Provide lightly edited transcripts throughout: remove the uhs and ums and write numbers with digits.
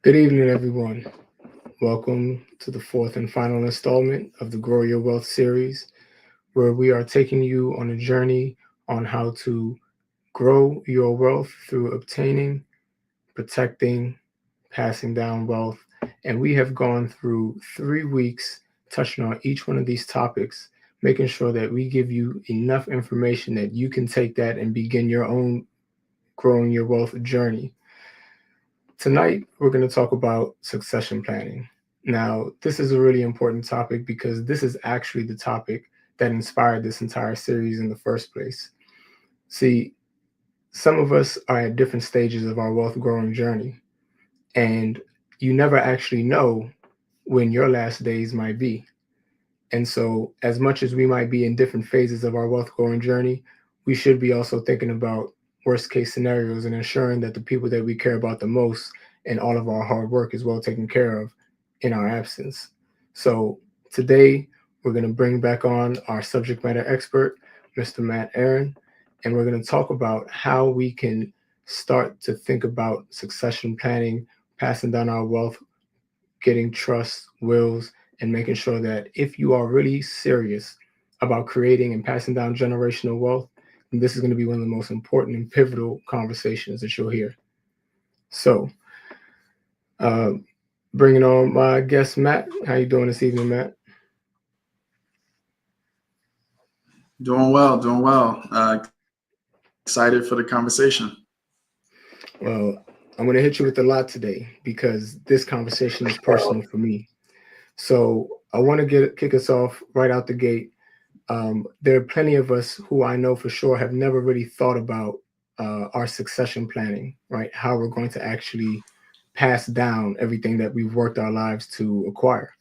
Good evening, everyone. Welcome to the fourth and final installment of the Grow Your Wealth series, where we are taking you on a journey on how to grow your wealth through obtaining, protecting, passing down wealth. And we have gone through 3 weeks touching on each one of these topics, making sure that we give you enough information that you can take that and begin your own growing your wealth journey. Tonight, we're going to talk about succession planning. Now, this is a really important topic because this is actually the topic that inspired this entire series in the first place. See, some of us are at different stages of our wealth growing journey, and you never actually know when your last days might be. And so, as much as we might be in different phases of our wealth growing journey, we should be also thinking about worst case scenarios and ensuring that the people that we care about the most and all of our hard work is well taken care of in our absence. So, today we're going to bring back on our subject matter expert, Mr. Matt Aaron, and we're going to talk about how we can start to think about succession planning, passing down our wealth, getting trust, wills, and making sure that if you are really serious about creating and passing down generational wealth, then this is going to be one of the most important and pivotal conversations that you'll hear. So, uh, bringing on my guest, Matt. How you doing this evening, Matt? Doing well, doing well. Excited for the conversation. Well, I'm going to hit you with a lot today because this conversation is personal for me. So, I want to get kick us off right out the gate. There are plenty of us who I know for sure have never really thought about our succession planning, right? How we're going to actually pass down everything that we've worked our lives to acquire.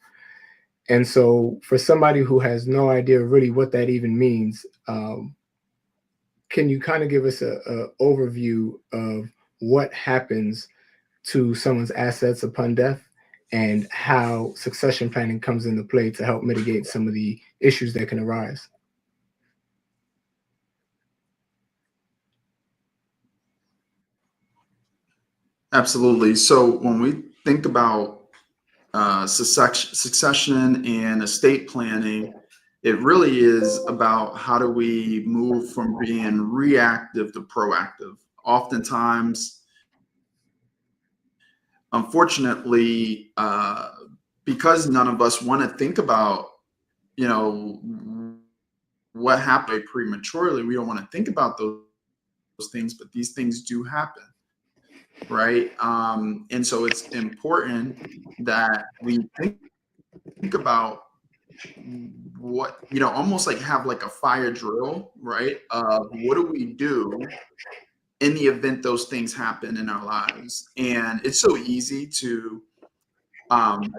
And so, for somebody who has no idea really what that even means, can you kind of give us a overview of what happens to someone's assets upon death and how succession planning comes into play to help mitigate some of the issues that can arise? Absolutely. So when we think about succession and estate planning, it really is about how do we move from being reactive to proactive. Oftentimes, unfortunately, because none of us want to think about, you know, what happened prematurely, we don't want to think about those things, but these things do happen, right? And so it's important that we think about what, almost like have like a fire drill, right? What do we do in the event those things happen in our lives? And it's so easy to, um,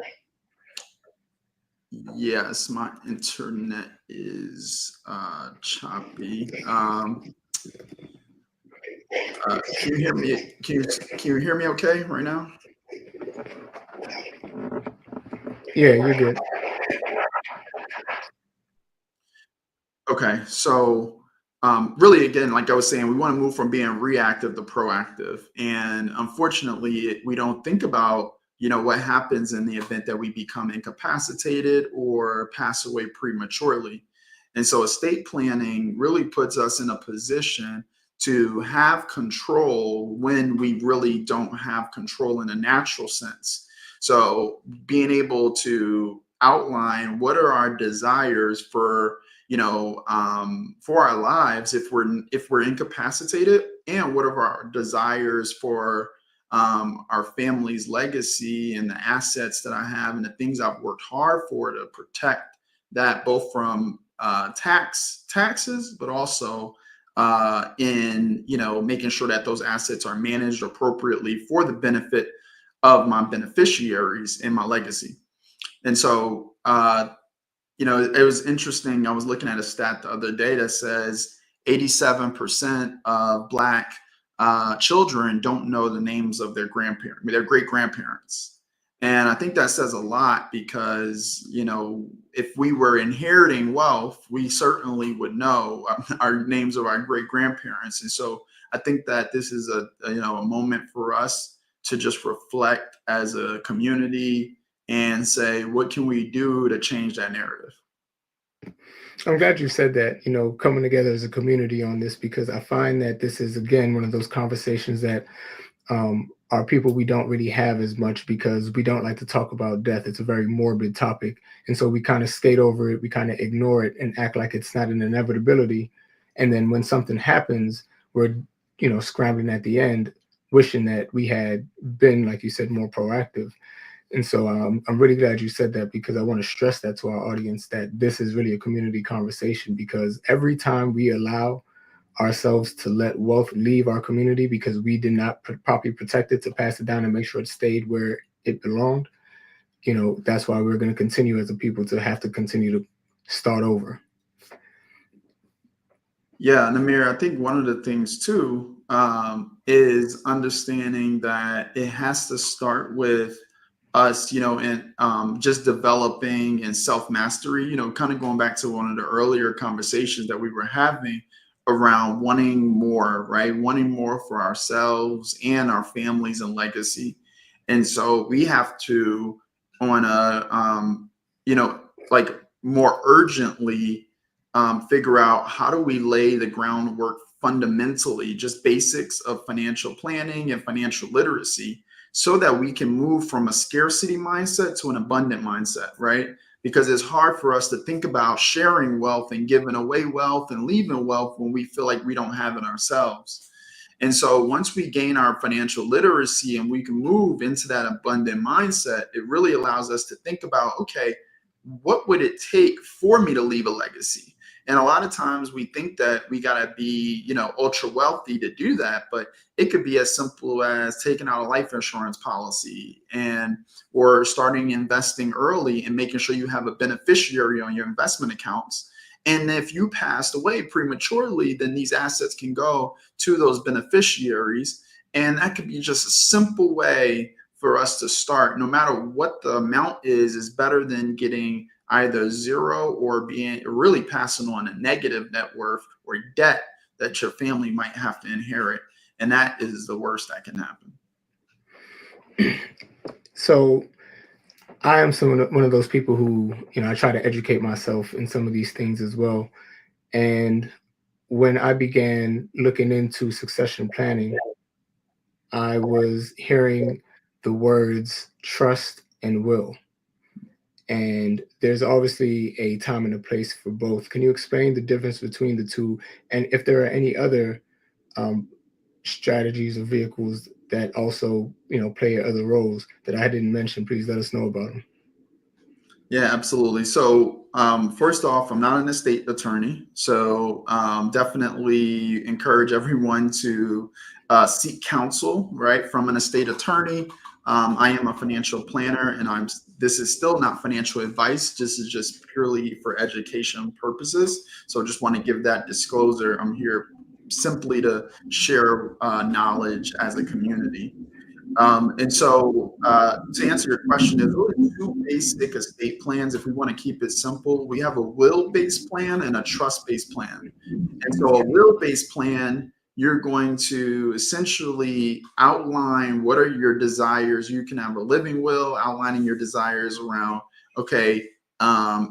yes, my internet is choppy. Can you hear me? Can you hear me okay right now? Yeah, you're good. Okay, so really, again, like I was saying, we want to move from being reactive to proactive, and unfortunately, we don't think about what happens in the event that we become incapacitated or pass away prematurely. And so, estate planning really puts us in a position to have control when we really don't have control in a natural sense. So, being able to outline what are our desires for our lives if we're incapacitated, and what are our desires for our family's legacy and the assets that I have and the things I've worked hard for to protect that, both from taxes, but also in making sure that those assets are managed appropriately for the benefit of my beneficiaries and my legacy. And so it was interesting. I was looking at a stat the other day that says 87% of Black children don't know the names of their grandparents, their great grandparents. And I think that says a lot because, if we were inheriting wealth, we certainly would know our names of our great grandparents. And so I think that this is a moment for us to just reflect as a community and say, what can we do to change that narrative? I'm glad you said that, coming together as a community on this, because I find that this is, again, one of those conversations that are people we don't really have as much because we don't like to talk about death. It's a very morbid topic. And so we kind of skate over it, we kind of ignore it and act like it's not an inevitability. And then when something happens, we're, scrambling at the end, wishing that we had been, like you said, more proactive. And so I'm really glad you said that because I want to stress that to our audience that this is really a community conversation because every time we allow ourselves to let wealth leave our community because we did not properly protect it to pass it down and make sure it stayed where it belonged, that's why we're going to continue as a people to have to continue to start over. Yeah, and Amir, I think one of the things too is understanding that it has to start with us, and just developing and self mastery, kind of going back to one of the earlier conversations that we were having around wanting more, right? Wanting more for ourselves and our families and legacy. And so we have to, on a, like more urgently, figure out how do we lay the groundwork fundamentally, just basics of financial planning and financial literacy so that we can move from a scarcity mindset to an abundant mindset, right? Because it's hard for us to think about sharing wealth and giving away wealth and leaving wealth when we feel like we don't have it ourselves. And so once we gain our financial literacy and we can move into that abundant mindset, it really allows us to think about, okay, what would it take for me to leave a legacy? And a lot of times we think that we got to be, ultra wealthy to do that, but it could be as simple as taking out a life insurance policy or starting investing early and making sure you have a beneficiary on your investment accounts. And if you passed away prematurely, then these assets can go to those beneficiaries. And that could be just a simple way for us to start. No matter what the amount is better than getting either zero or being really passing on a negative net worth or debt that your family might have to inherit. And that is the worst that can happen. So I am one of those people who, I try to educate myself in some of these things as well. And when I began looking into succession planning, I was hearing the words trust and will. And there's obviously a time and a place for both. Can you explain the difference between the two? And if there are any other um, strategies or vehicles that also, play other roles that I didn't mention, please let us know about them. Yeah, absolutely. So, first off, I'm not an estate attorney, so definitely encourage everyone to seek counsel, right, from an estate attorney. I am a financial planner, and this is still not financial advice. This is just purely for education purposes. So, just want to give that disclosure. I'm here simply to share knowledge as a community. And so to answer your question, there's really two basic estate plans. If we want to keep it simple, we have a will-based plan and a trust-based plan. And so a will-based plan, you're going to essentially outline what are your desires. You can have a living will outlining your desires around, okay,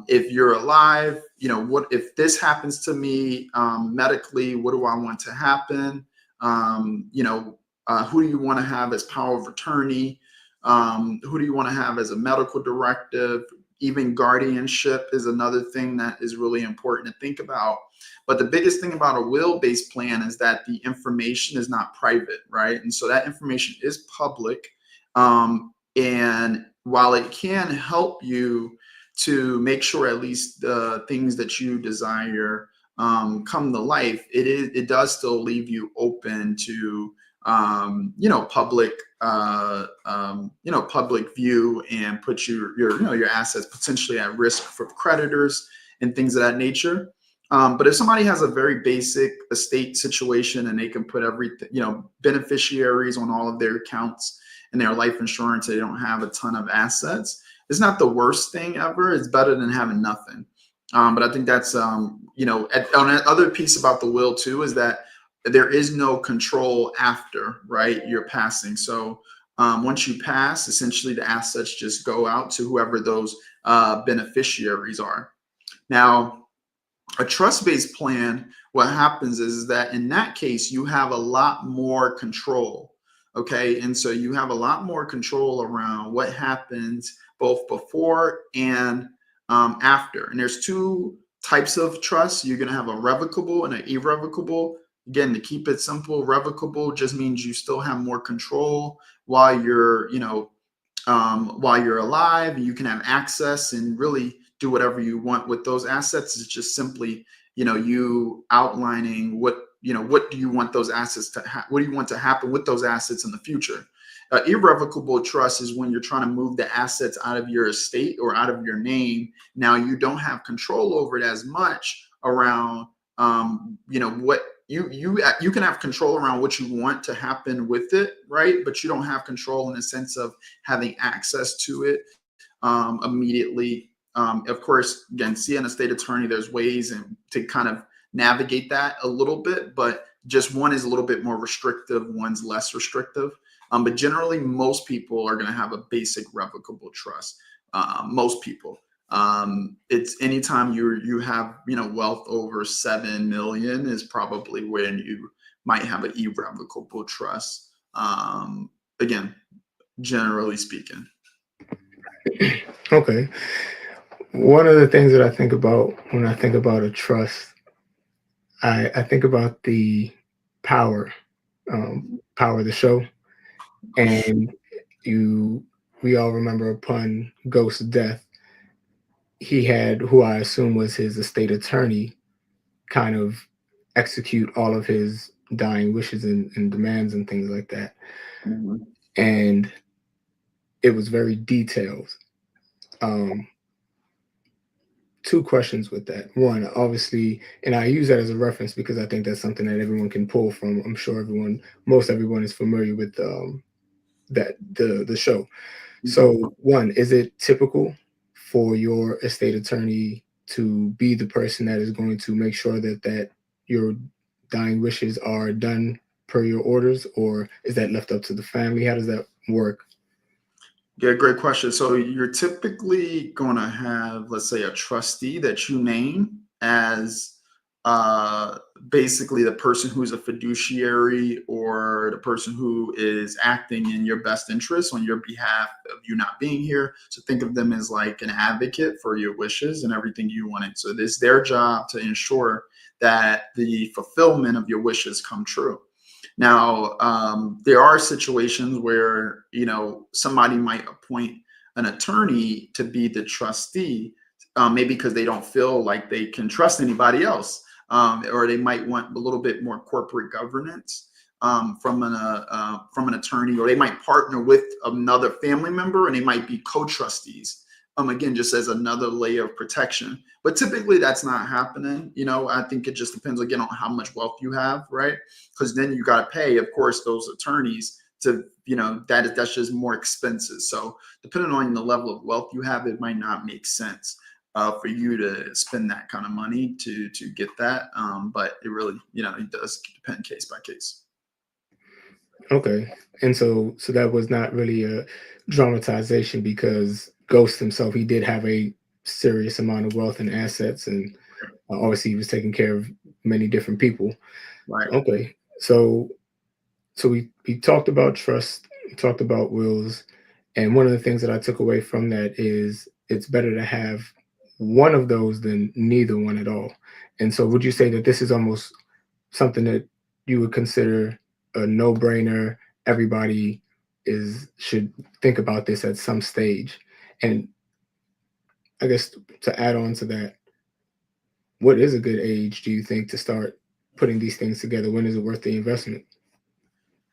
if you're alive, what if this happens to me medically, what do I want to happen? Who do you want to have as power of attorney? Who do you want to have as a medical directive? Even guardianship is another thing that is really important to think about. But the biggest thing about a will-based plan is that the information is not private, right? And so that information is public. And while it can help you to make sure at least the things that you desire come to life, it does still leave you open to public public view and put your assets potentially at risk for creditors and things of that nature. But if somebody has a very basic estate situation and they can put everything, beneficiaries on all of their accounts and their life insurance, they don't have a ton of assets. It's not the worst thing ever. It's better than having nothing. But I think that's, on another piece about the will too, is that there is no control after, right, your passing. So Once you pass, essentially the assets just go out to whoever those beneficiaries are. Now, a trust-based plan, what happens is that in that case, you have a lot more control. Okay. And so you have a lot more control around what happens both before and after. And there's two types of trust. You're going to have a revocable and an irrevocable. Again, to keep it simple, revocable just means you still have more control while you're, while you're alive. You can have access and really do whatever you want with those assets. It's just simply, you outlining what do you want those assets to what do you want to happen with those assets in the future. Irrevocable trust is when you're trying to move the assets out of your estate or out of your name. Now you don't have control over it as much around, what you can have control around what you want to happen with it, right? But you don't have control in the sense of having access to it immediately. Of course, again, seeing a state attorney, there's ways to kind of navigate that a little bit, but just one is a little bit more restrictive, one's less restrictive. But generally, most people are going to have a basic revocable trust. Most people. It's anytime you have wealth over 7 million is probably when you might have an irrevocable trust. Again, generally speaking. Okay. One of the things that I think about when I think about a trust, I think about the Power, Power the show, and you we all remember upon Ghost's death, he had who I assume was his estate attorney kind of execute all of his dying wishes and demands and things like that. Mhm. And it was very detailed. Um, Two questions with that. One, obviously, and I use that as a reference because I think that's something that everyone can pull from. I'm sure most everyone is familiar with that the show. Mhm. So, one, is it typical for your estate attorney to be the person that is going to make sure that your dying wishes are done per your orders, or is that left up to the family? How does that work? Yeah, great question. So you're typically going to have, let's say, a trustee that you name as uh, basically the person who's a fiduciary or the person who is acting in your best interest on your behalf of you not being here. So think of them as like an advocate for your wishes and everything you wanted. So it's their job to ensure that the fulfillment of your wishes come true. Now, there are situations where somebody might appoint an attorney to be the trustee, maybe because they don't feel like they can trust anybody else, or they might want a little bit more corporate governance from an attorney, or they might partner with another family member, and they might be co-trustees. Again, just as another layer of protection. But typically that's not happening. I think it just depends again on how much wealth you have, right? Because then you got to pay, of course, those attorneys to, that's just more expenses. So depending on the level of wealth you have, it might not make sense for you to spend that kind of money to get that. But it really, it does depend case by case. Okay. And so that was not really a dramatization because Ghost himself, he did have a serious amount of wealth and assets, and obviously he was taking care of many different people. Right. Okay. So we talked about trust, we talked about wills, and one of the things that I took away from that is it's better to have one of those than neither one at all. And so would you say that this is almost something that you would consider a no-brainer? Everybody is should think about this at some stage. And I guess to add on to that, what is a good age do you think to start putting these things together? When is it worth the investment?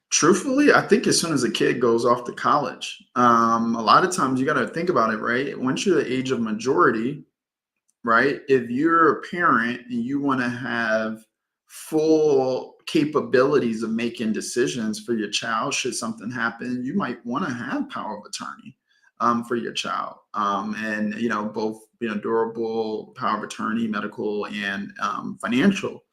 Truthfully, I think as soon as a kid goes off to college, a lot of times you got to think about it, right? Once you're the age of majority, right? If you're a parent and you want to have full capabilities of making decisions for your child, should something happen, you might want to have power of attorney for your child, and both durable power of attorney, medical and financial.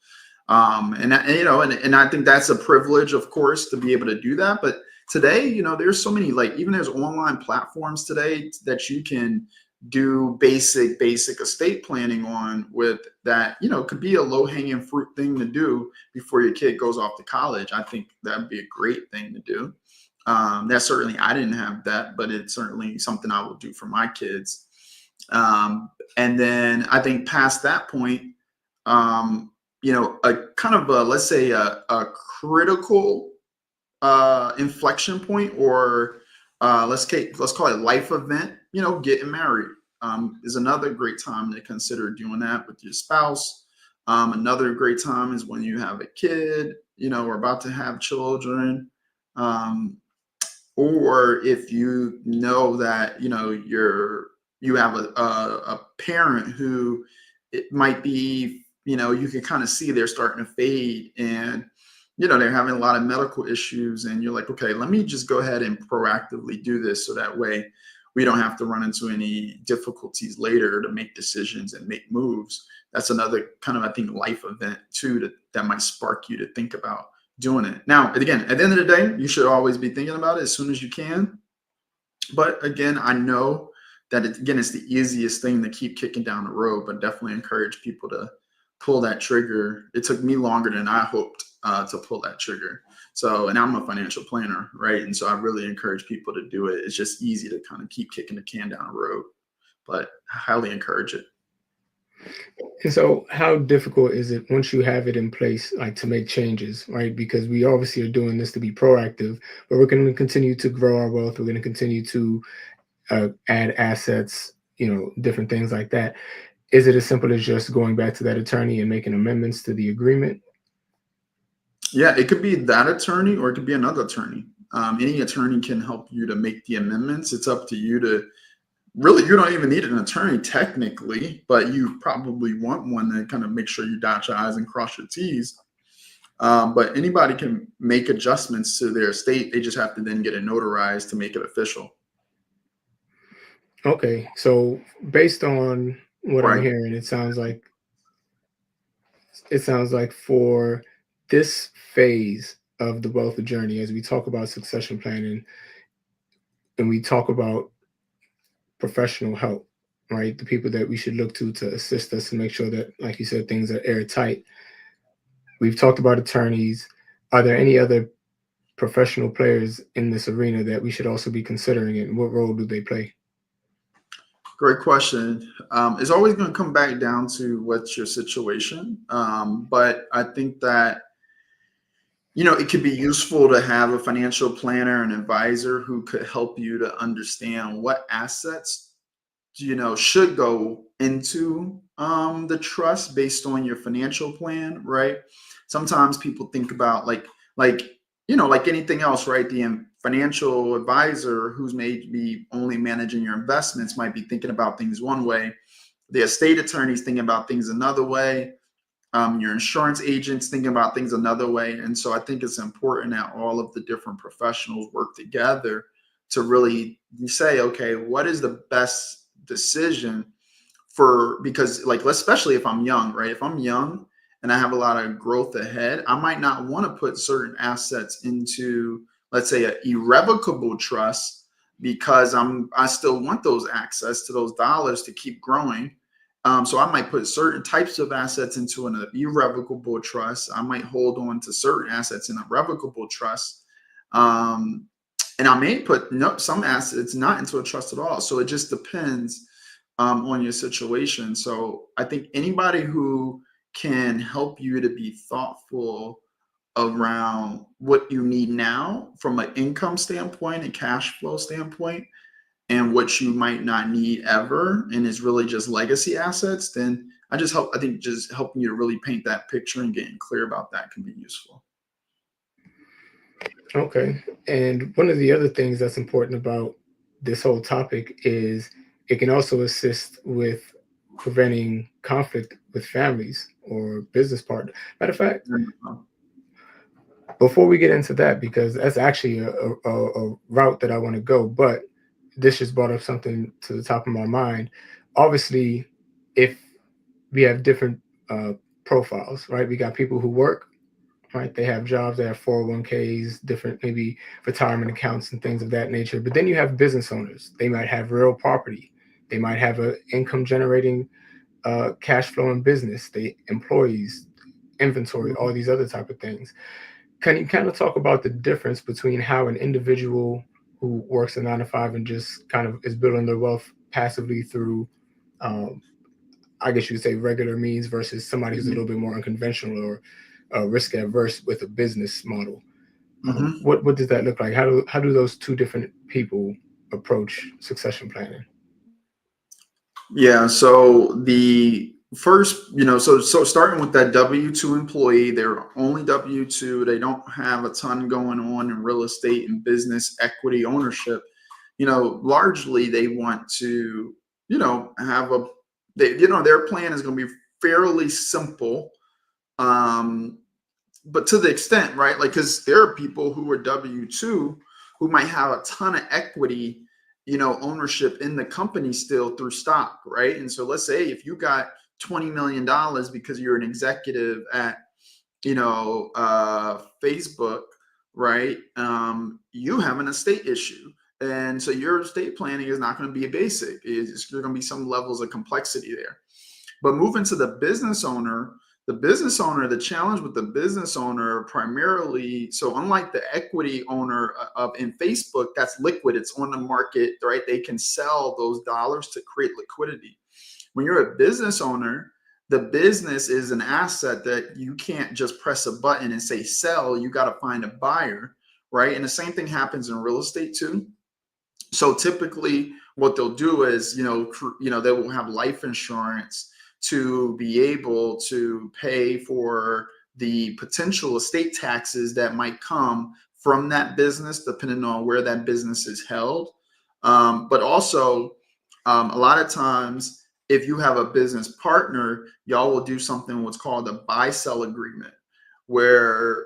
And I think that's a privilege, of course, to be able to do that. But today, there's so many, like, even there's online platforms today that you can do basic estate planning on, with that, could be a low hanging fruit thing to do before your kid goes off to college. I think that'd be a great thing to do. That certainly, I didn't have that, but it's certainly something I will do for my kids. And then I think past that point, a kind of a, let's say, a critical inflection point, or let's call it life event. Getting married is another great time to consider doing that with your spouse. Another great time is when you have a kid, or about to have children. Um, or if you know that you have a parent who, it might be, you can kind of see they're starting to fade, and they're having a lot of medical issues, and you're like, okay, let me just go ahead and proactively do this, so that way we don't have to run into any difficulties later to make decisions and make moves. That's another kind of, I think, life event too, that might spark you to think about doing it. Now, again, at the end of the day, you should always be thinking about it as soon as you can. But again, I know that it's the easiest thing to keep kicking down the road, but definitely encourage people to pull that trigger. It took me longer than I hoped to pull that trigger. So, and I'm a financial planner, right? And so I really encourage people to do it. It's just easy to kind of keep kicking the can down the road, but I highly encourage it. And so, how difficult is it once you have it in place, like to make changes, right? Because we obviously are doing this to be proactive, but we're going to continue to grow our wealth. We're going to continue to add assets, different things like that. Is it as simple as just going back to that attorney and making amendments to the agreement? Yeah, it could be that attorney, or it could be another attorney. Any attorney can help you to make the amendments. It's up to you to really, you don't even need an attorney technically, but you probably want one to kind of make sure you dot your I's and cross your T's. But anybody can make adjustments to their estate. They just have to then get it notarized to make it official. Okay, so based on what I'm Right. hearing, it sounds like for this phase of the wealth journey, as we talk about succession planning and we talk about professional help, right? The people that we should look to assist us and make sure that, like you said, things are airtight. We've talked about attorneys. Are there any other professional players in this arena that we should also be considering, and what role do they play? Great question. It's always going to come back down to what's your situation. But I think that, it could be useful to have a financial planner and advisor who could help you to understand what assets, should go into the trust based on your financial plan, right? Sometimes people think about, like anything else, right? The financial advisor who's maybe only managing your investments might be thinking about things one way. The estate attorney's thinking about things another way. Your insurance agent's thinking about things another way. And so I think it's important that all of the different professionals work together to really say, okay, what is the best decision for, because, like, especially if I'm young, right? If I'm young and I have a lot of growth ahead, I might not want to put certain assets into, let's say, an irrevocable trust, because I still want those access to those dollars to keep growing. So I might put certain types of assets into an irrevocable trust. I might hold on to certain assets in a revocable trust. Um, and I may put, no, some assets not into a trust at all. So it just depends on your situation. So I think anybody who can help you to be thoughtful around what you need now from an income standpoint and cash flow standpoint, and what you might not need ever, and is really just legacy assets, then I think just helping you to really paint that picture and getting clear about that can be useful. Okay. And one of the other things that's important about this whole topic is it can also assist with preventing conflict with families or business partners. Matter of fact, Mhm. before we get into that, because that's actually a route that I want to go, but this just brought up something to the top of my mind. Obviously, if we have different uh, profiles, right? We got people who work, right? They have jobs, they have 401ks, different maybe retirement accounts and things of that nature. But then you have business owners. They might have real property. They might have an income generating cash flow in business. They employees, inventory, all these other type of things. Can you kind of talk about the difference between how an individual who works a 9 to 5 and just kind of is building their wealth passively through, um, I guess you could say, regular means versus somebody who's a little Mhm. bit more unconventional or risk adverse with a business model? Mhm. What does that look like? How do those two different people approach succession planning? Yeah. So the first, so starting with that W-2 employee, they're only W-2. They don't have a ton going on in real estate and business equity ownership. Largely they want to, have their plan is going to be fairly simple. Um, but to the extent, right? Like, because there are people who are W-2 who might have a ton of equity, ownership in the company still through stock, right? And so let's say if you got $20 million because you're an executive at, Facebook, right? You have an estate issue. And so your estate planning is not going to be a basic. There's going to be some levels of complexity there. But moving to the challenge with the business owner primarily, so unlike the equity owner of in Facebook, that's liquid, it's on the market, right? They can sell those dollars to create liquidity. When you're a business owner, the business is an asset that you can't just press a button and say sell. You got to find a buyer, right? And the same thing happens in real estate too. So typically what they'll do is, they will have life insurance to be able to pay for the potential estate taxes that might come from that business, depending on where that business is held. But also, a lot of times, if you have a business partner, y'all will do something what's called a buy-sell agreement, where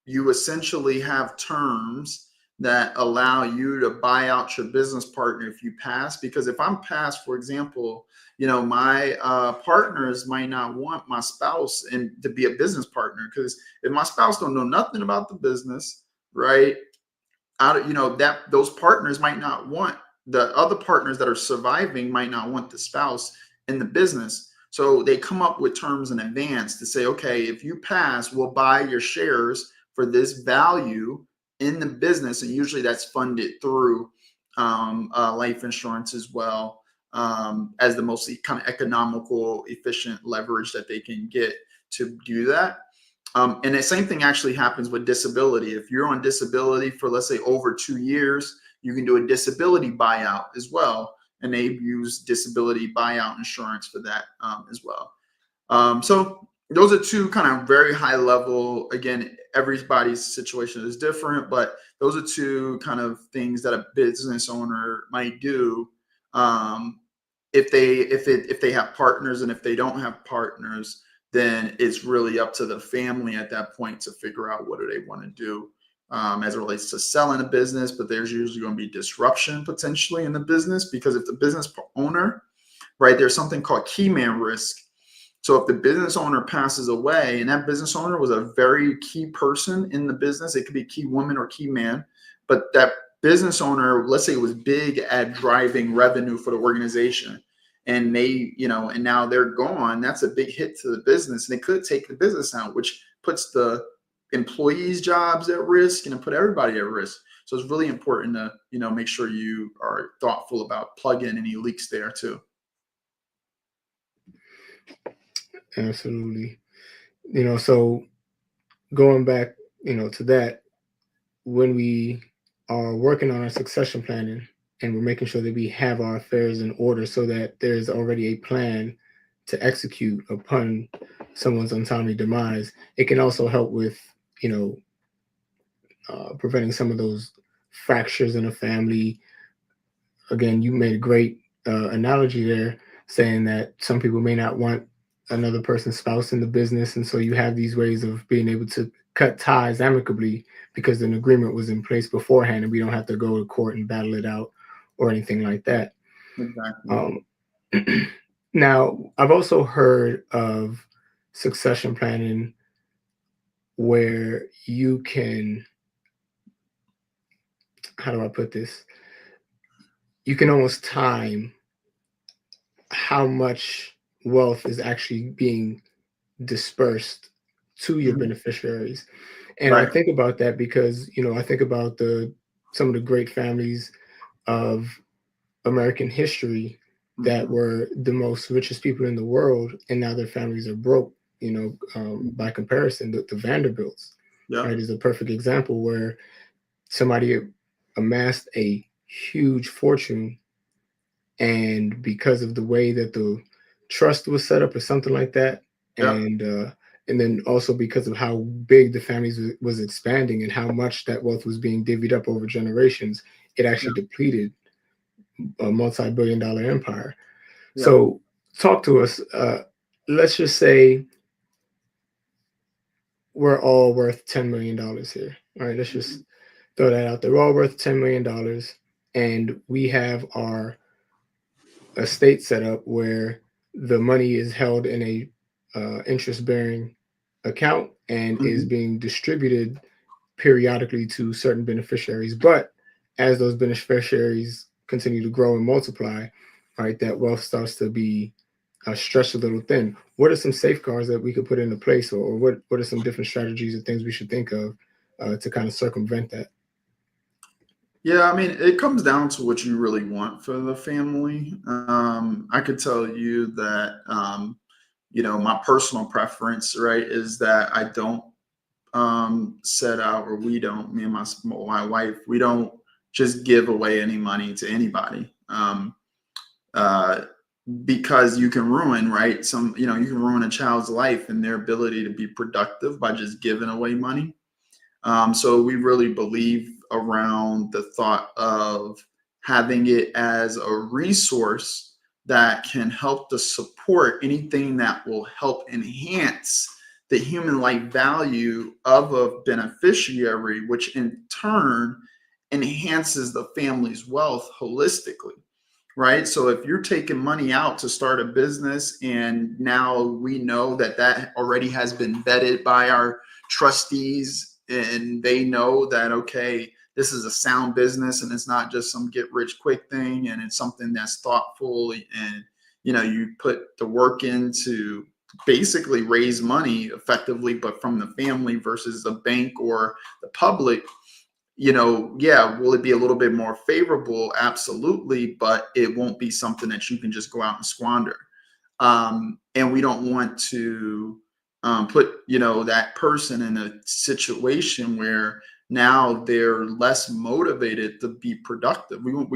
you essentially have terms that allow you to buy out your business partner if you pass. Because if I'm passed, for example, my partners might not want my spouse and to be a business partner, because if my spouse don't know nothing about the business, right? That those partners might not want, the other partners that are surviving might not want the spouse in the business. So they come up with terms in advance to say, okay, if you pass, we'll buy your shares for this value in the business. And usually that's funded through life insurance as well, as the most kind of economical, efficient leverage that they can get to do that. And the same thing actually happens with disability. If you're on disability for, let's say, over 2 years, you can do a disability buyout as well. And they use disability buyout insurance for that as well. So those are two kind of very high level. Again, everybody's situation is different, but those are two kind of things that a business owner might do, if they have partners. And if they don't have partners, then it's really up to the family at that point to figure out what do they want to do, as it relates to selling a business. But there's usually going to be disruption potentially in the business, because if the business owner, right, there's something called key man risk. So if the business owner passes away, and that business owner was a very key person in the business, it could be key woman or key man, but that business owner, let's say, was big at driving revenue for the organization, and and now they're gone, that's a big hit to the business, and it could take the business out, which puts the employees' jobs at risk and put everybody at risk. So it's really important to, make sure you are thoughtful about plugging any leaks there too. Absolutely. So going back, to that, when we are working on our succession planning and we're making sure that we have our affairs in order so that there's already a plan to execute upon someone's untimely demise, it can also help with, you know, preventing some of those fractures in a family. Again, you made a great analogy there, saying that some people may not want another person's spouse in the business, and so you have these ways of being able to cut ties amicably because an agreement was in place beforehand, and we don't have to go to court and battle it out or anything like that. Exactly. Um, now, I've also heard of succession planning where you can, how do I put this? You can almost time how much wealth is actually being dispersed to your Mhm. beneficiaries. And I Right. think about that because, I think about the some of the great families of American history that Mhm. were the most richest people in the world, and now their families are broke. Mhm. By comparison, the Vanderbilts, Yep. right, is a perfect example where somebody amassed a huge fortune, and because of the way that the trust was set up or something like that, Yep. and then also because of how big the families was expanding and how much that wealth was being divvied up over generations, it actually Yep. depleted a multi-billion-dollar empire. Yep. So talk to us. Let's just say we're all worth $10 million here. All right, let's just Mhm. throw that out there. We're all worth $10 million, and we have our estate set up where the money is held in a interest-bearing account and is Mhm. being distributed periodically to certain beneficiaries. But as those beneficiaries continue to grow and multiply, right, that wealth starts to be stretched a little thin. What are some safeguards that we could put into place, or what are some different strategies or things we should think of to kind of circumvent that? Yeah, I mean, it comes down to what you really want for the family. I could tell you that, my personal preference, right, is that I don't set out, or we don't, me and my wife, we don't just give away any money to anybody. Uh, because you can ruin, right? You can ruin a child's life and their ability to be productive by just giving away money. So we really believe around the thought of having it as a resource that can help to support anything that will help enhance the human life value of a beneficiary, which in turn enhances the family's wealth holistically, right? So if you're taking money out to start a business, and now we know that that already has been vetted by our trustees, and they know that, okay, this is a sound business and it's not just some get rich quick thing, and it's something that's thoughtful, and you put the work in to basically raise money effectively, but from the family versus the bank or the public. Yeah, will it be a little bit more favorable? Absolutely, but it won't be something that you can just go out and squander. And we don't want to put that person in a situation where now they're less motivated to be productive. We don't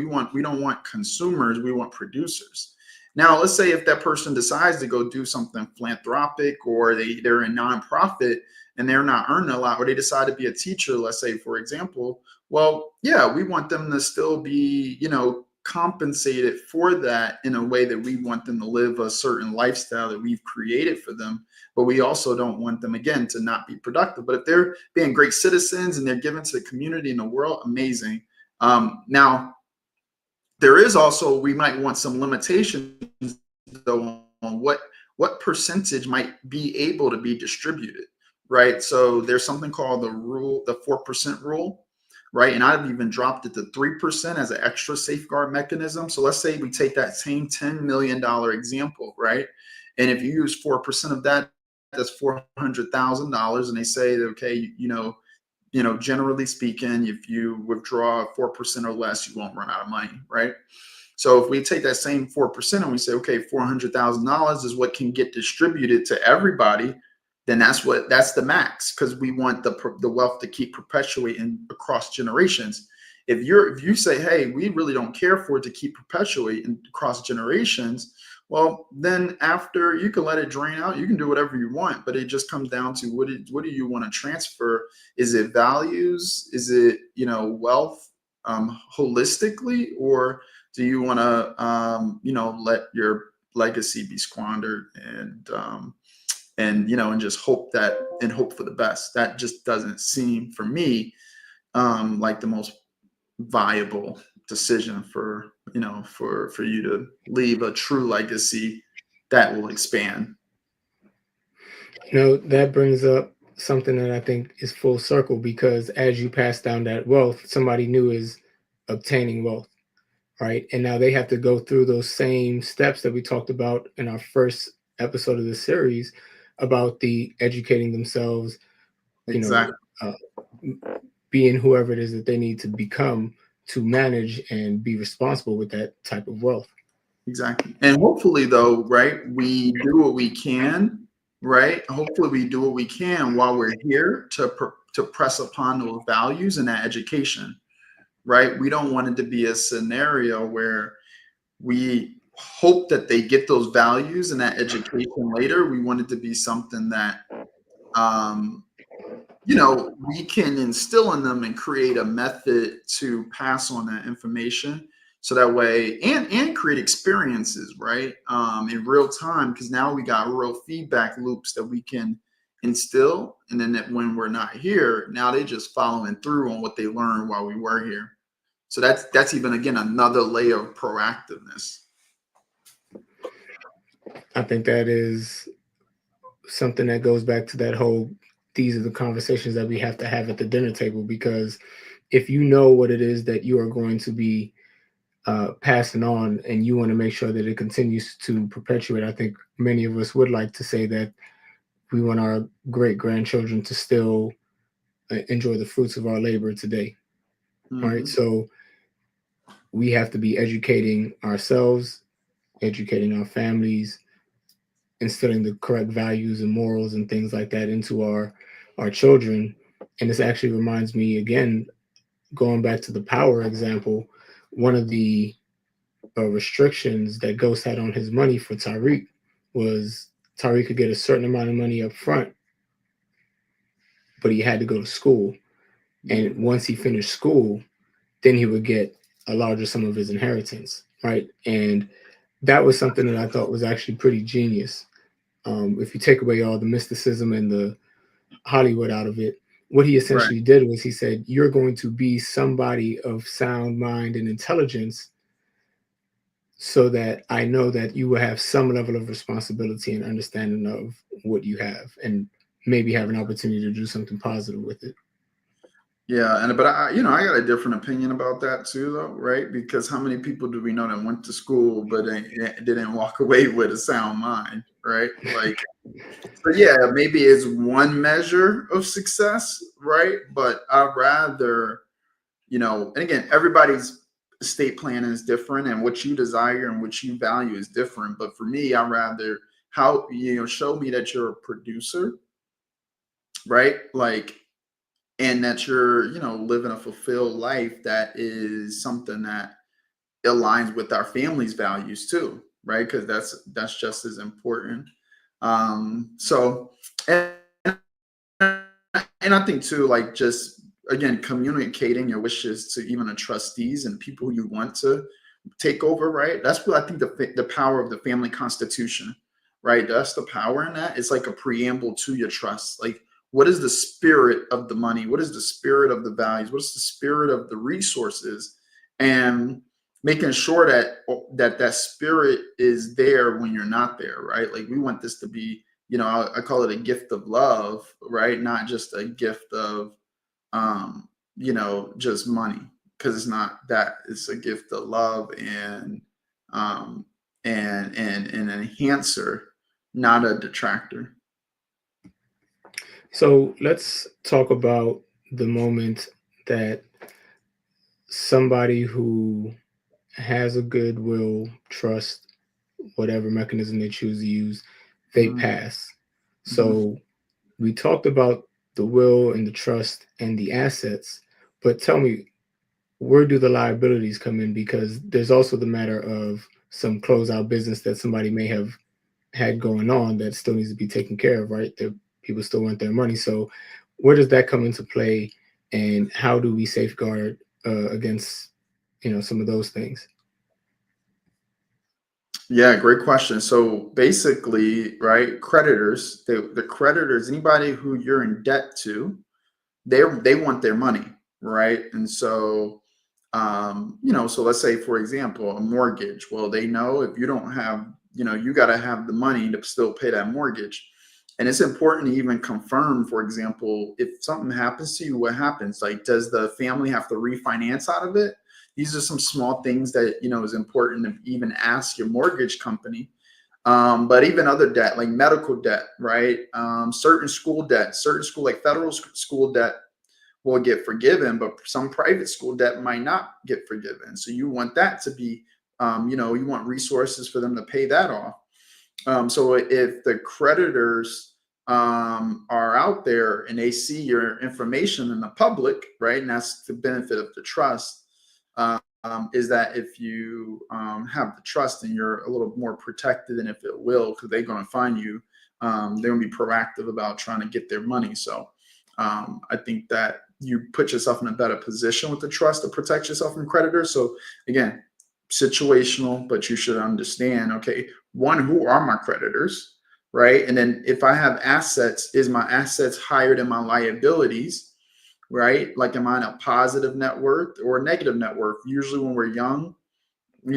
want consumers, we want producers. Now let's say if that person decides to go do something philanthropic, or they're a nonprofit and they're not earning a lot, or they decide to be a teacher, let's say, for example. Well, yeah, we want them to still be compensated for that in a way that we want them to live a certain lifestyle that we've created for them. But we also don't want them, again, to not be productive. But if they're being great citizens and they're giving to the community and the world, amazing. Now, there is also, we might want some limitations though on what percentage might be able to be distributed, right? So there's something called the 4% rule, right? And I've even dropped it to 3% as an extra safeguard mechanism. So let's say we take that same $10 million example, right? And if you use 4% of that, that's $400,000. And they say that, okay, generally speaking, if you withdraw 4% or less, you won't run out of money, right? So if we take that same 4% and we say, okay, $400,000 is what can get distributed to everybody, then that's the max, because we want the wealth to keep perpetuating across generations. If you say, hey, we really don't care for it to keep perpetuating across generations, well, then after, you can let it drain out, you can do whatever you want, but it just comes down to what do you want to transfer? Is it values? Is it wealth holistically, or do you want to let your legacy be squandered, and just hope for the best? That just doesn't seem, for me, like the most viable decision for you to leave a true legacy that will expand. That brings up something that I think is full circle, because as you pass down that wealth, somebody new is obtaining wealth, right? And now they have to go through those same steps that we talked about in our first episode of the series about the educating themselves, you know, Exactly. being whoever it is that they need to become to manage and be responsible with that type of wealth. Exactly. And hopefully, though, right, we do what we can, right? Hopefully, we do what we can while we're here to press upon those values and that education, right? We don't want it to be a scenario where we hope that they get those values and that education later. We want it to be something that um, we can instill in them and create a method to pass on that information. So that way, and create experiences, right? In real time, because now we got real feedback loops that we can instill. And then that when we're not here, now they just following through on what they learned while we were here. So that's even again another layer of proactiveness. I think that is something that goes back to that whole, these are the conversations that we have to have at the dinner table, because if you know what it is that you are going to be passing on and you want to make sure that it continues to perpetuate, I think many of us would like to say that we want our great grandchildren to still enjoy the fruits of our labor today, right? Hmm. So we have to be educating ourselves, educating our families, instilling the correct values and morals and things like that into our children. And this actually reminds me again, going back to the power example, one of the restrictions that Ghost had on his money for Tariq was Tariq could get a certain amount of money up front, but he had to go to school. And Hmm. once he finished school, then he would get a larger sum of his inheritance, right? And that was something that I thought was actually pretty genius. If you take away all the mysticism and the Hollywood out of it, what he Right. essentially did was he said, "You're going to be somebody of sound mind and intelligence so that I know that you will have some level of responsibility and understanding of what you have and maybe have an opportunity to do something positive with it." Yeah, and but I got a different opinion about that too, though, right? Because how many people do we know that went to school but didn't walk away with a sound mind, right? Like, so yeah, maybe it's one measure of success, right? But I'd rather, and again, everybody's estate plan is different, and what you desire and what you value is different. But for me, I'd rather how show me that you're a producer, right? Like, and that you're living a fulfilled life that is something that aligns with our family's values too, right? Because that's just as important. So and, and I think too, like, just again communicating your wishes to even the trustees and people who you want to take over, right? That's what I think the power of the family constitution, right? That's the power in that. It's like a preamble to your trust. Like, what is the spirit of the money? What is the spirit of the values? What's the spirit of the resources? And making sure that that spirit is there when you're not there, right? Like, we want this to be, I call it a gift of love, right? Not just a gift of just money, because it's not that. It's a gift of love and um, and an enhancer, not a detractor. So let's talk about the moment that somebody who has a goodwill, trust, whatever mechanism they choose to use, they pass. Mm-hmm. So we talked about the will and the trust and the assets, but tell me, where do the liabilities come in? Because there's also the matter of some closeout business that somebody may have had going on that still needs to be taken care of, right? The people still want their money. So where does that come into play, and how do we safeguard against some of those things? Yeah, great question. So basically, right, creditors, the creditors, anybody who you're in debt to, they want their money, right? And so, so let's say, for example, a mortgage. Well, they know if you don't have, you got to have the money to still pay that mortgage. And it's important to even confirm, for example, if something happens to you, what happens? Like, does the family have to refinance out of it? These are some small things that, is important to even ask your mortgage company. But even other debt, like medical debt, right? Certain school debt, certain school, like federal school debt will get forgiven, but some private school debt might not get forgiven. So you want that to be, you want resources for them to pay that off. So if the creditors are out there and they see your information in the public, right, and that's the benefit of the trust, is that if you have the trust, and you're a little more protected than if it will, because they're going to find you. They're going to be proactive about trying to get their money. So I think that you put yourself in a better position with the trust to protect yourself from creditors. So again, situational, but you should understand, okay, one, who are my creditors, right? And then if I have assets, is my assets higher than my liabilities, right? Like, am I in a positive net worth or a negative net worth? Usually when we're young,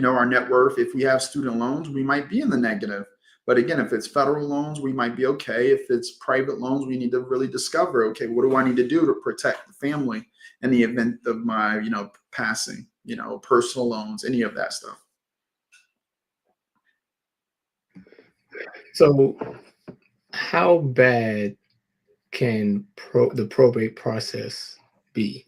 our net worth, if we have student loans, we might be in the negative. But again, if it's federal loans, we might be okay. If it's private loans, we need to really discover, okay, what do I need to do to protect the family in the event of my, passing, personal loans, any of that stuff. So, how bad can the probate process be?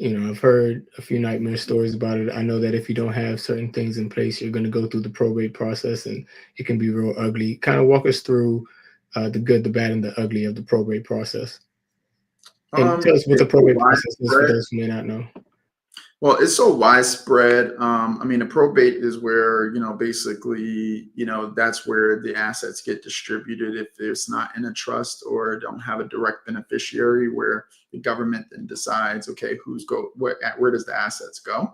I've heard a few nightmare stories about it. I know that if you don't have certain things in place, you're going to go through the probate process, and it can be real ugly. Kind of walk us through the good, the bad, and the ugly of the probate process. And tell us what It's the so probate process is for widespread. those who may not know. Well, it's so widespread. I mean, a probate is where, basically, that's where the assets get distributed if it's not in a trust or don't have a direct beneficiary, where the government then decides, okay, where does the assets go?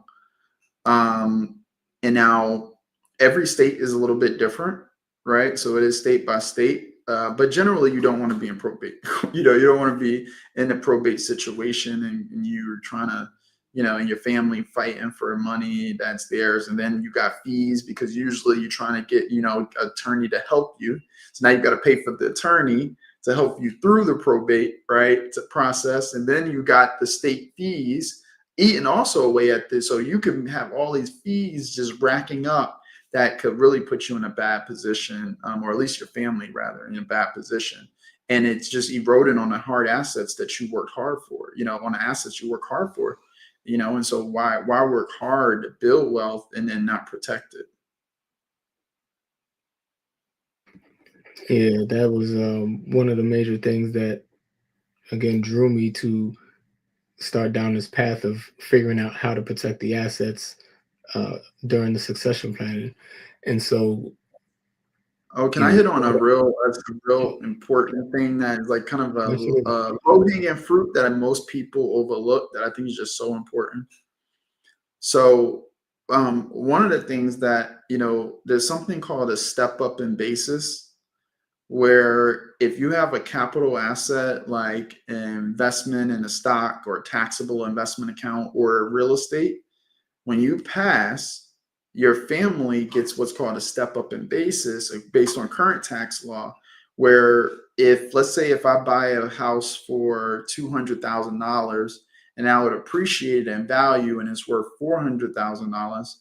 Um, and now every state is a little bit different, right? So it is state by state. But generally, you don't want to be in probate. You don't want to be in a probate situation, and you're trying to, and your family fighting for money that's theirs, and then you got fees because usually you're trying to get, attorney to help you. So now you got to pay for the attorney to help you through the probate, right, to process, and then you got the state fees eating also away at this. So you can have all these fees just racking up that could really put you in a bad position, or at least your family rather in a bad position. And it's just eroding on the hard assets that you worked hard for, on the assets you work hard for, and so why work hard to build wealth and then not protect it? Yeah, that was one of the major things that, again, drew me to start down this path of figuring out how to protect the assets during the succession planning. And so, Oh, can you I know, hit on a real important thing that is like kind of absolutely. a low-hanging fruit that most people overlook that I think is just so important? So one of the things that, there's something called a step up in basis, where if you have a capital asset like an investment in a stock or a taxable investment account or real estate, when you pass, your family gets what's called a step up in basis based on current tax law, where if, let's say, if I buy a house for $200,000 and now it appreciated in value and it's worth $400,000,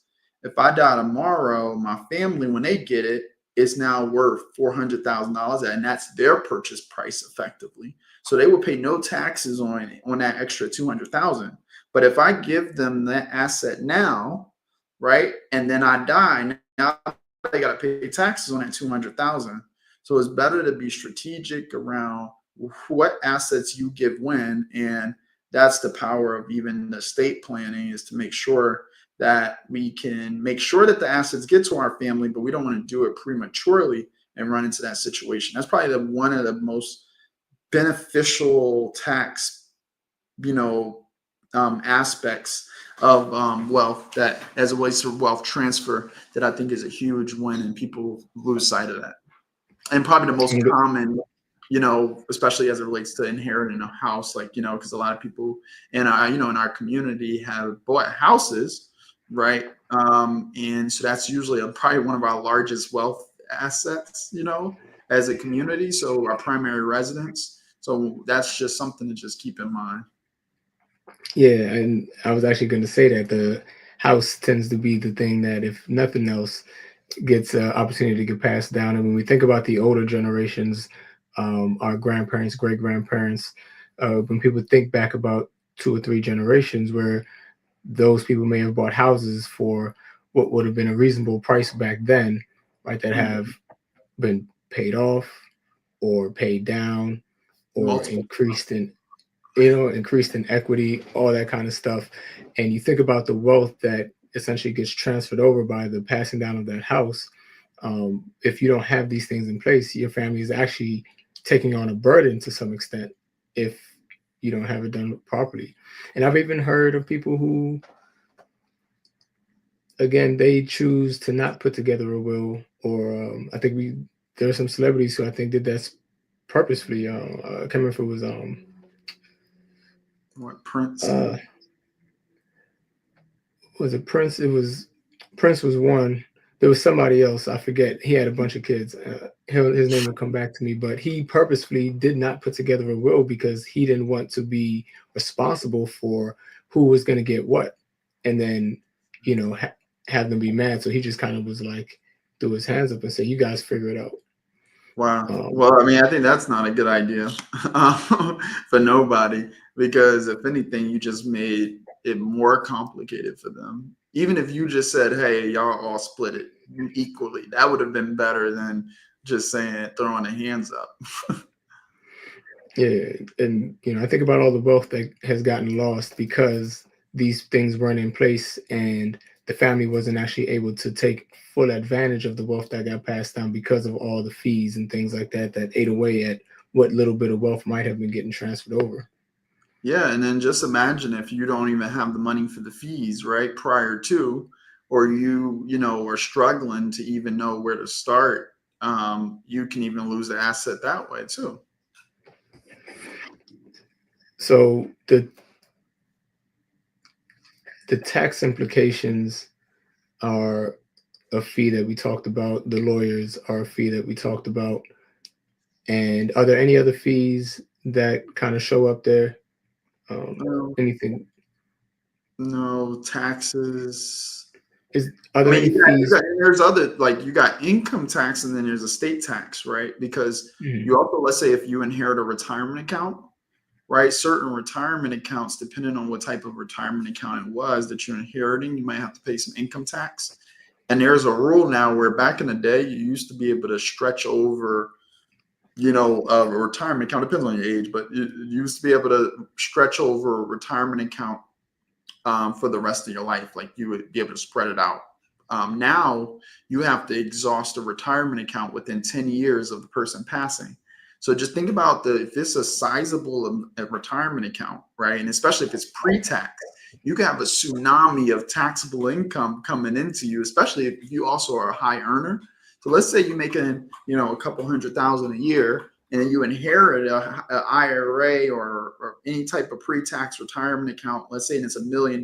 if I die tomorrow, my family, when they get it, it's now worth $400,000, and that's their purchase price effectively. So they will pay no taxes on that extra 200,000. But if I give them that asset now, right, and then I die, now they got to pay taxes on that 200,000. So it's better to be strategic around what assets you give when, and that's the power of even the estate planning, is to make sure that we can make sure that the assets get to our family, but we don't want to do it prematurely and run into that situation. That's probably one of the most beneficial tax, aspects of wealth, that as a way to wealth transfer, that I think is a huge win, and people lose sight of that. And probably the most common, especially as it relates to inheriting a house, like, because a lot of people in our, in our community have bought houses, right? And so that's usually probably one of our largest wealth assets, as a community. So our primary residence. So that's just something to just keep in mind. Yeah, and I was actually going to say that the house tends to be the thing that, if nothing else, gets an opportunity to get passed down. And when we think about the older generations, our grandparents, great grandparents, when people think back about two or three generations where those people may have bought houses for what would have been a reasonable price back then, right? That have Mhm. been paid off or paid down or Multiple. increased in, increased in equity, all that kind of stuff. And you think about the wealth that essentially gets transferred over by the passing down of that house. If you don't have these things in place, your family is actually taking on a burden to some extent if you don't have it done properly. And I've even heard of people who, again, they choose to not put together a will, or I think there are some celebrities who I think did that purposefully. I can't remember if it was What Prince uh and was it Prince? It was Prince was one. There was somebody else. I forget. He had a bunch of kids. His name will come back to me. But he purposefully did not put together a will because he didn't want to be responsible for who was going to get what, and then have them be mad. So he just kind of was like, threw his hands up and said, "You guys figure it out." wow. Um, Well, I mean, I think that's not a good idea for nobody, because if anything, you just made it more complicated for them. Even if you just said, "Hey, y'all all split it equally," that would have been better than just saying throwing the hands up. Yeah, and I think about all the wealth that has gotten lost because these things weren't in place, and the family wasn't actually able to take full advantage of the wealth that got passed down because of all the fees and things like that that ate away at what little bit of wealth might have been getting transferred over. Yeah, and then just imagine if you don't even have the money for the fees, right, prior to, or are struggling to even know where to start. You can even lose the asset that way too. So the tax implications are a fee that we talked about. The lawyers are a fee that we talked about. And are there any other fees that kind of show up there? No, Anything no taxes. is Are I there mean, any fees? there's other, like, you got income tax and then there's a state tax, right? Because Mhm. you also, let's say if you inherit a retirement account, right? Certain retirement accounts, depending on what type of retirement account it was that you're inheriting, you might have to pay some income tax. And there's a rule now where back in the day, you used to be able to stretch over, a retirement account, depends on your age, but you used to be able to stretch over a retirement account for the rest of your life. Like, you would be able to spread it out. Now you have to exhaust a retirement account within 10 years of the person passing. So just think about if it's a sizable retirement account, right? And especially if it's pre-tax, you can have a tsunami of taxable income coming into you, especially if you also are a high earner. So let's say you're making, a couple 100,000 a year, and then you inherit a IRA or any type of pre-tax retirement account. Let's say it's $1 million.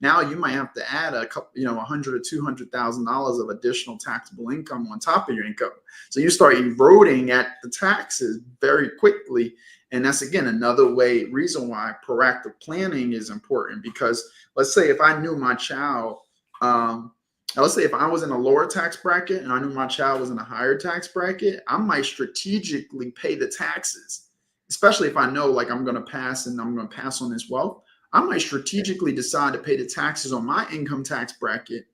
Now you might have to add a couple, 100 or $200,000 of additional taxable income on top of your income. So you start eroding at the taxes very quickly. And that's, again, another reason why proactive planning is important. Because let's say if I knew my child, let's say if I was in a lower tax bracket and I knew my child was in a higher tax bracket, I might strategically pay the taxes, especially if I know, like, I'm going to pass and I'm going to pass on this wealth. I might strategically decide to pay the taxes on my income tax bracket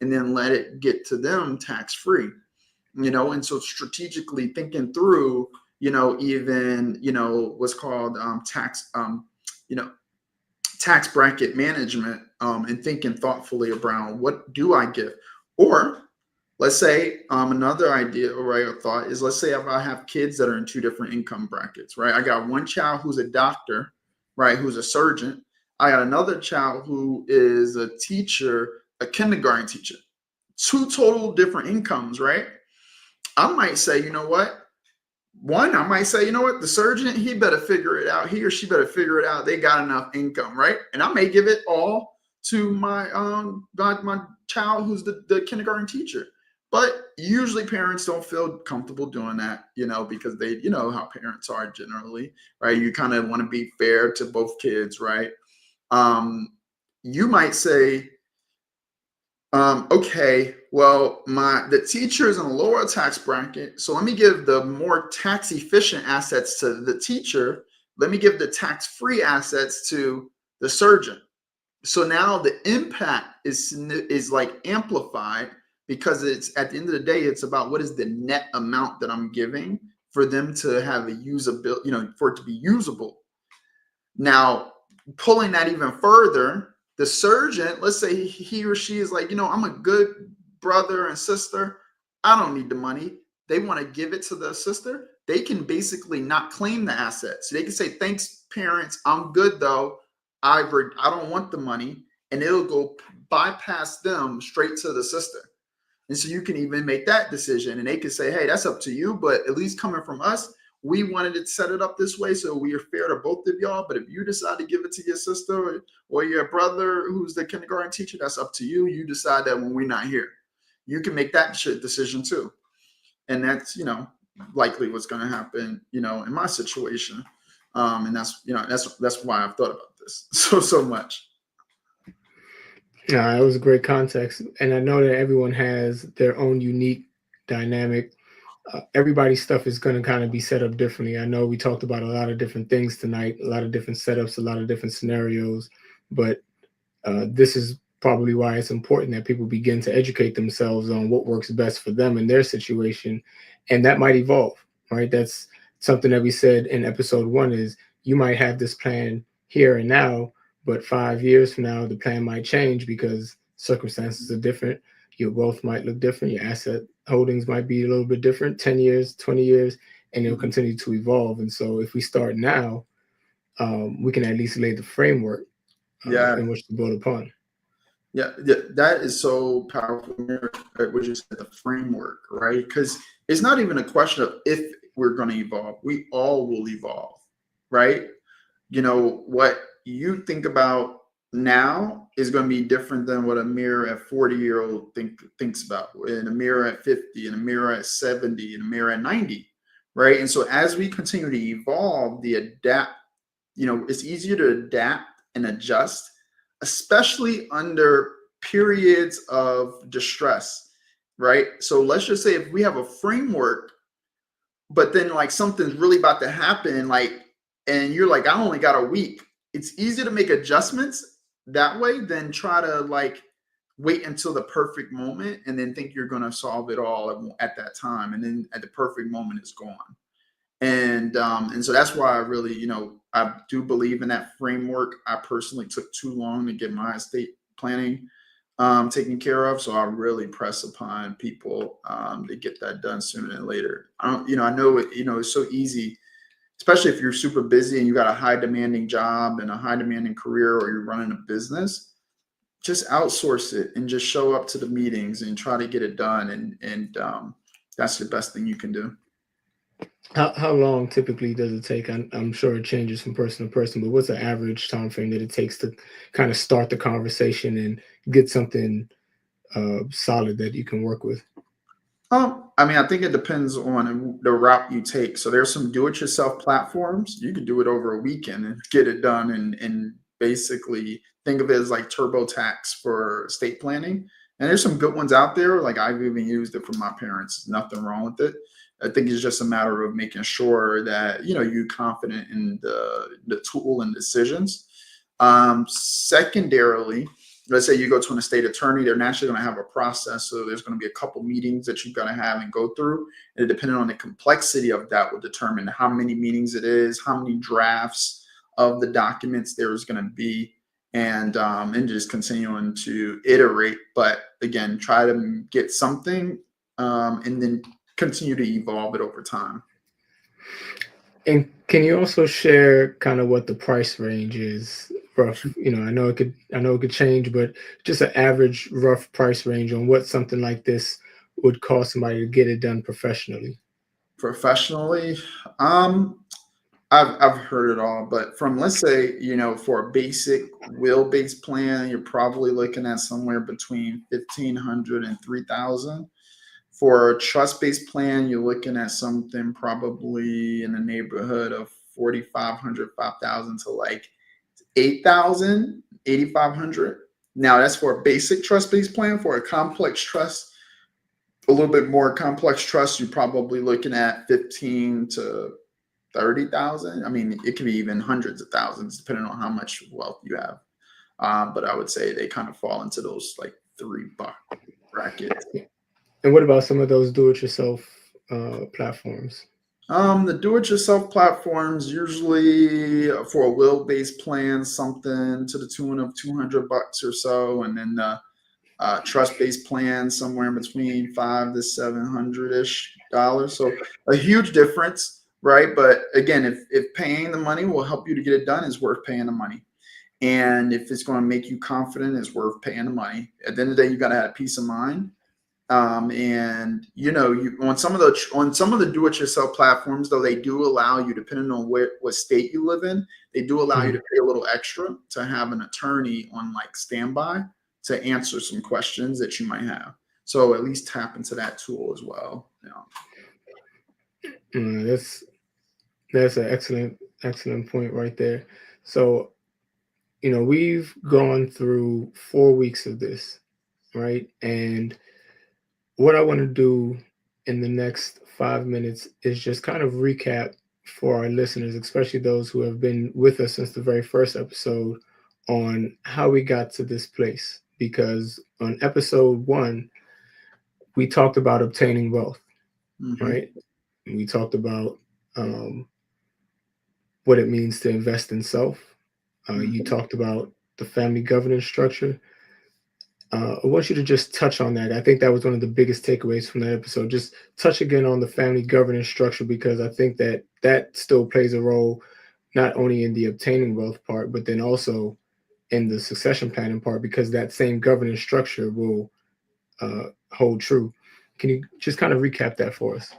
and then let it get to them tax free. And so strategically thinking through, even, what's called tax, you know, tax bracket management, and thinking thoughtfully around what do I give. Or let's say, another idea, right, or thought is, let's say if I have kids that are in two different income brackets, right? I got one child who's a doctor, right, who's a surgeon. I got another child who is a teacher, a kindergarten teacher. Two total different incomes, right? I might say, you know what? One, I might say, you know what, the surgeon, he better figure it out. He or she better figure it out. They got enough income, right? And I may give it all to my child who's the kindergarten teacher. But usually parents don't feel comfortable doing that, because they, how parents are generally, right? You kind of want to be fair to both kids, right? Um, you might say, okay, well, the teacher is in a lower tax bracket, so let me give the more tax efficient assets to the teacher. Let me give the tax free assets to the surgeon. So now the impact is like amplified, because it's, at the end of the day, it's about what is the net amount that I'm giving for them to have a usability, for it to be usable. Now, pulling that even further, the surgeon, let's say he or she is like, I'm a good brother and sister. I don't need the money. They want to give it to the sister. They can basically not claim the assets. So they can say, thanks, parents. I'm good, though. I don't want the money. And it'll go bypass them straight to the sister. And so you can even make that decision, and they can say, hey, that's up to you. But at least coming from us, we wanted to set it up this way so we are fair to both of y'all. But if you decide to give it to your sister or your brother who's the kindergarten teacher, that's up to you. You decide that when we're not here. You can make that decision too. And that's, likely what's going to happen, in my situation. And that's why I've thought about this so much. It was a great context, and I know that everyone has their own unique dynamic. Everybody's stuff is going to kind of be set up differently. I know we talked about a lot of different things tonight, a lot of different setups, a lot of different scenarios, but this is probably why it's important that people begin to educate themselves on what works best for them in their situation, and that might evolve, right? That's something that we said in episode 1 is you might have this plan here and now, but 5 years from now, the plan might change because circumstances are different. Your wealth might look different. Your asset holdings might be a little bit different, 10 years, 20 years, and it'll continue to evolve. And so if we start now, we can at least lay the framework Yeah. in which to build upon. Yeah, that is so powerful. What you said, the framework, right? Because it's not even a question of if we're going to evolve. We all will evolve, right? What you think about now is going to be different than what a mirror at 40-year-old thinks about, and a mirror at 50, and a mirror at 70, and a mirror at 90, right? And so as we continue to evolve, it's easier to adapt and adjust, especially under periods of distress, right? So let's just say if we have a framework, but then like something's really about to happen, and you're like, I only got a week. It's easier to make adjustments that way than try to wait until the perfect moment and then think you're going to solve it all at that time. And then at the perfect moment, it's gone. And so that's why I really, I do believe in that framework. I personally took too long to get my estate planning taken care of, so I really press upon people to get that done sooner than later. I know it. It's so easy, especially if you're super busy and you got a high demanding job and a high demanding career, or you're running a business. Just outsource it and just show up to the meetings and try to get it done. And that's the best thing you can do. How long typically does it take? I'm sure it changes from person to person, but what's the average time frame that it takes to kind of start the conversation and get something solid that you can work with? I think it depends on the route you take. So there's some do-it-yourself platforms. You can do it over a weekend and get it done, and basically think of it as like TurboTax for estate planning. And there's some good ones out there. Like I've even used it for my parents. Nothing wrong with it. I think it's just a matter of making sure that you're confident in the tool and decisions. Secondarily, let's say you go to an estate attorney, they're naturally going to have a process. So there's going to be a couple meetings that you've got to have and go through. And depending on the complexity of that will determine how many meetings it is, how many drafts of the documents there's going to be, and just continuing to iterate. But again, try to get something and then continue to evolve it over time. And can you also share kind of what the price range is? Rough, I know it could change, but just an average rough price range on what something like this would cost somebody to get it done professionally. Professionally, I've heard it all, but from, let's say, for a basic will-based plan, you're probably looking at somewhere between 1,500 and 3,000 For a trust-based plan, you're looking at something probably in the neighborhood of 4,500, 5,000 to like 8,000, 8,500. Now that's for a basic trust-based plan. For a complex trust, a little bit more complex trust, you're probably looking at 15 to 30,000. I mean, it could be even hundreds of thousands depending on how much wealth you have. But I would say they kind of fall into those like three brackets. And what about some of those do-it-yourself platforms? The do-it-yourself platforms usually for a will-based plan, something to the tune of $200 or so, and then the trust-based plan somewhere in between 500 to $700-ish. So a huge difference, right? But again, if paying the money will help you to get it done, it's worth paying the money. And if it's going to make you confident, it's worth paying the money. At the end of the day, you got to have peace of mind. And you know, you on some of the do-it-yourself platforms, though, they do allow you, depending on what state you live in, they do allow you to pay a little extra to have an attorney on like standby to answer some questions that you might have. So at least tap into that tool as well. That's an excellent point right there. So, you know, we've gone through 4 weeks of this, right? And what I want to do in the next 5 minutes is just kind of recap for our listeners, especially those who have been with us since the very first episode, on how we got to this place. Because on episode 1, we talked about obtaining wealth, right? We talked about what it means to invest in self. You talked about the family governance structure. I want you to just touch on that. I think that was one of the biggest takeaways from that episode. Just touch again on the family governance structure, because I think that still plays a role, not only in the obtaining wealth part, but then also in the succession planning part, because that same governance structure will hold true. Can you just kind of recap that for us?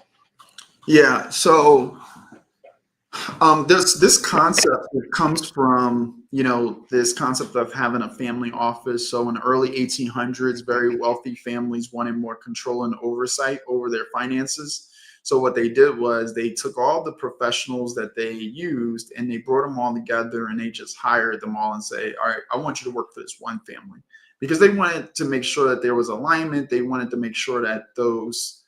Yeah. So this concept that comes from, you know, this concept of having a family office. So in the early 1800s, very wealthy families wanted more control and oversight over their finances. So what they did was they took all the professionals that they used and they brought them all together and they just hired them all and say, all right, I want you to work for this one family, because they wanted to make sure that there was alignment. They wanted to make sure that those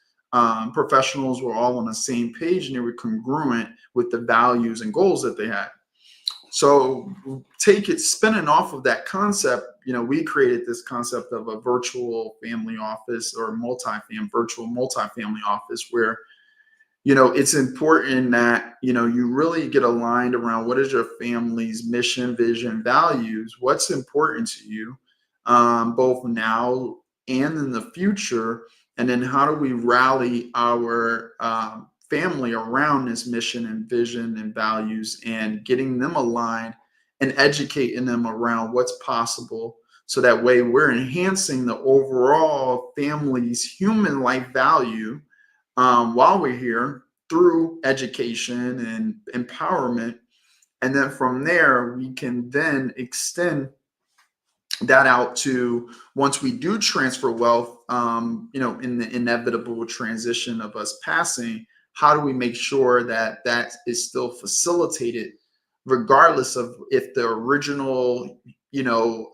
professionals were all on the same page and they were congruent with the values and goals that they had. So spinning off of that concept, you know, we created this concept of a virtual family office or virtual multifamily office where, you know, it's important that, you know, you really get aligned around what is your family's mission, vision, values, what's important to you, both now and in the future. And then how do we rally our family around this mission and vision and values, and getting them aligned and educating them around what's possible. So that way we're enhancing the overall family's human life value while we're here through education and empowerment. And then from there, we can then extend that out to, once we do transfer wealth, you know, in the inevitable transition of us passing, how do we make sure that that is still facilitated, regardless of if the original, you know,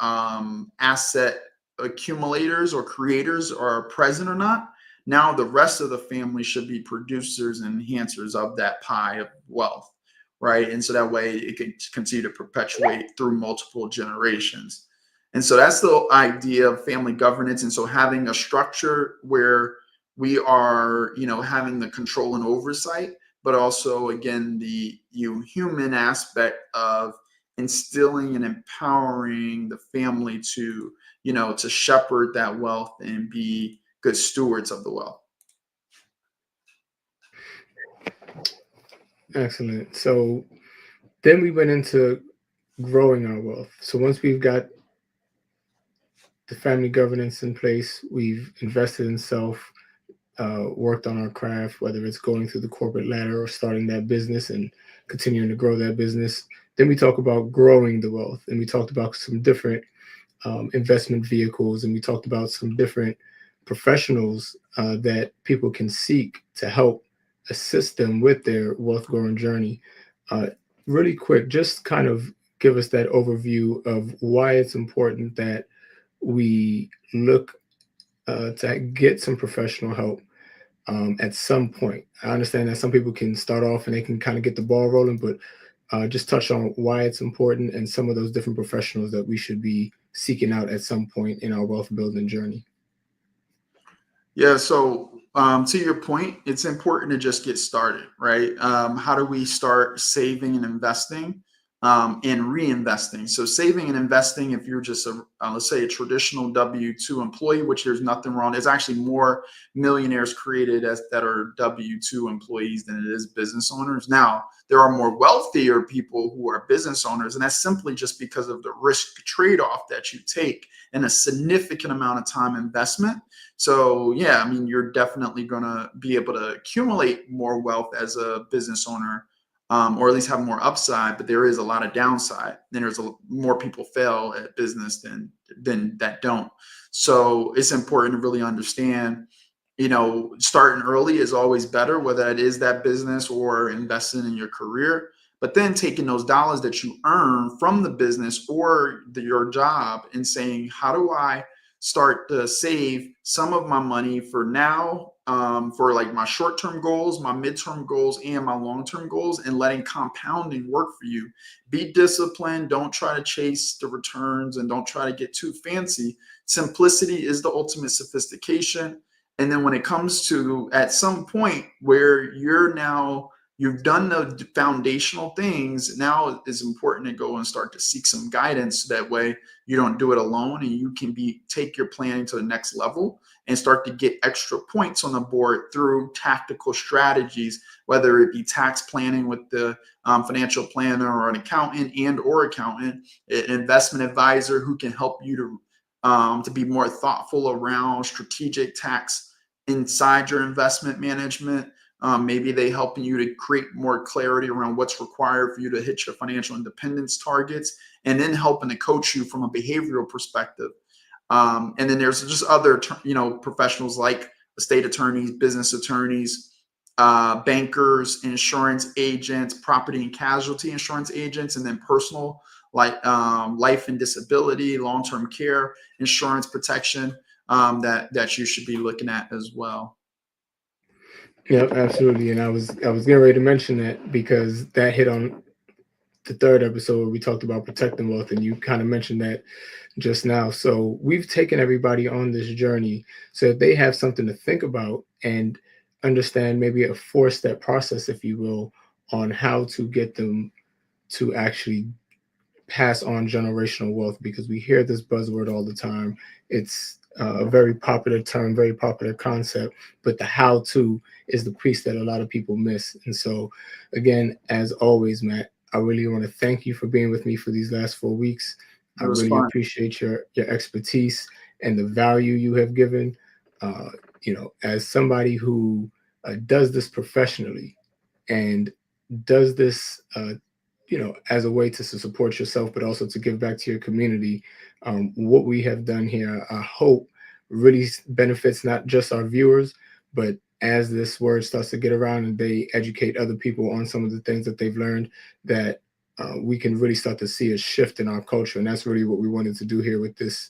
asset accumulators or creators are present or not? Now the rest of the family should be producers and enhancers of that pie of wealth, right? And so that way it can continue to perpetuate through multiple generations. And so that's the idea of family governance. And so having a structure where we are, you know, having the control and oversight, but also, again, the human aspect of instilling and empowering the family to, you know, to shepherd that wealth and be good stewards of the wealth. Excellent. So then we went into growing our wealth. So once we've got the family governance in place, we've invested in self, worked on our craft, whether it's going through the corporate ladder or starting that business and continuing to grow that business. Then we talk about growing the wealth, and we talked about some different investment vehicles, and we talked about some different professionals that people can seek to help assist them with their wealth growing journey. Uh, Really quick, just kind of give us that overview of why it's important that we look to get some professional help at some point. I understand that some people can start off and they can kind of get the ball rolling, but just touch on why it's important and some of those different professionals that we should be seeking out at some point in our wealth building journey. Yeah, so to your point, it's important to just get started, right? How do we start saving and investing and reinvesting? So, saving and investing, if you're just let's say, a traditional W-2 employee, which there's nothing wrong, there's actually more millionaires created that are W-2 employees than it is business owners. Now, there are more wealthier people who are business owners, and that's simply just because of the risk trade off that you take and a significant amount of time investment. So yeah, I mean, you're definitely going to be able to accumulate more wealth as a business owner, or at least have more upside. But there is a lot of downside. And there's more people fail at business than that don't. So it's important to really understand. Starting early is always better, whether it is that business or investing in your career. But then taking those dollars that you earn from the business or your job and saying, how do I start to save some of my money for now, for like my short-term goals, my midterm goals, and my long-term goals, and letting compounding work for you. Be disciplined. Don't try to chase the returns and don't try to get too fancy. Simplicity is the ultimate sophistication. And then when it comes to at some point where you've done the foundational things, now it's important to go and start to seek some guidance. That way you don't do it alone and you can take your planning to the next level and start to get extra points on the board through tactical strategies, whether it be tax planning with the financial planner or an accountant an investment advisor who can help you to be more thoughtful around strategic tax inside your investment management. Maybe they help you to create more clarity around what's required for you to hit your financial independence targets, and then helping to coach you from a behavioral perspective. And then there's just other, professionals like estate attorneys, business attorneys, bankers, insurance agents, property and casualty insurance agents, and then personal, like life and disability, long-term care insurance protection, that you should be looking at as well. Yep, absolutely. And I was getting ready to mention that because that hit on the third episode where we talked about protecting wealth, and you kind of mentioned that just now. So we've taken everybody on this journey so that they have something to think about and understand maybe a four-step process, if you will, on how to get them to actually pass on generational wealth, because we hear this buzzword all the time. It's a very popular term, very popular concept, but the how to is the piece that a lot of people miss. And so, again, as always, Matt, I really want to thank you for being with me for these last 4 weeks. I It was really fun. appreciate your expertise and the value you have given. Uh, as somebody who does this professionally and does this as a way to support yourself, but also to give back to your community. What we have done here, I hope, really benefits not just our viewers, but as this word starts to get around and they educate other people on some of the things that they've learned, that we can really start to see a shift in our culture. And that's really what we wanted to do here with this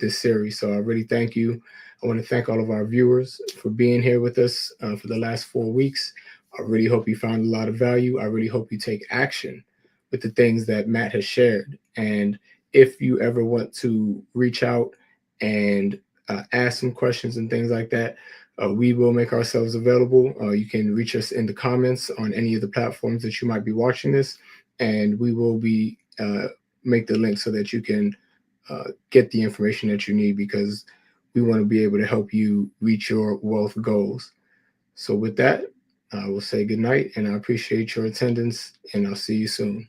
series. So I really thank you. I want to thank all of our viewers for being here with us for the last 4 weeks. I really hope you found a lot of value. I really hope you take action with the things that Matt has shared. And if you ever want to reach out and ask some questions and things like that, we will make ourselves available. You can reach us in the comments on any of the platforms that you might be watching this, and we will be make the link so that you can get the information that you need, because we want to be able to help you reach your wealth goals. So with that, I will say good night, and I appreciate your attendance, and I'll see you soon.